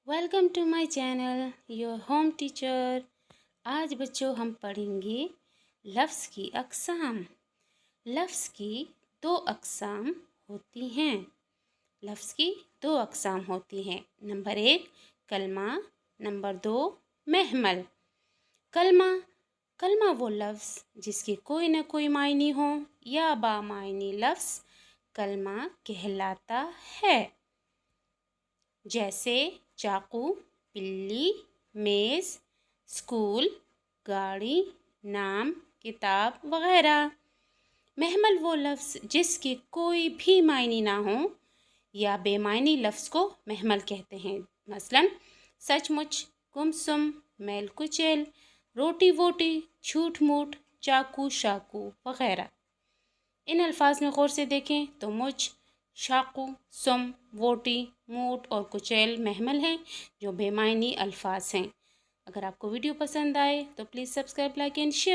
Welcome to my channel your home teacher. आज बच्चों हम पढ़ेंगे लफ्ज़ की अक़साम। लफ्ज़ की दो अक़साम होती हैं। लफ्ज़ की दो अक़साम होती हैं। नंबर 1 कलमा, नंबर 2 महमल। कलमा कलमा वो लफ्ज़ जिसके कोई न कोई मायने हो या बामायनी लफ्ज़ कलमा कहलाता है। जैसे चाकू, बिल्ली, मेज़, स्कूल, गाड़ी, नाम, किताब वगैरह। महमल वो लफ्ज़ जिसके कोई भी मायने ना हो या बेमायनी लफ्ज़ को महमल कहते हैं। मसलन सचमुच, गुमसुम, मैल कुचैल, रोटी वोटी, झूठ मूठ, चाकू शाकू वगैरह। इन अल्फाज में गौर से देखें तो मुझ, शाकू, सुम, वोटी, मूठ और कुचैल महमल हैं जो बेमायनी अल्फाज हैं। अगर आपको वीडियो पसंद आए तो please subscribe, like and share.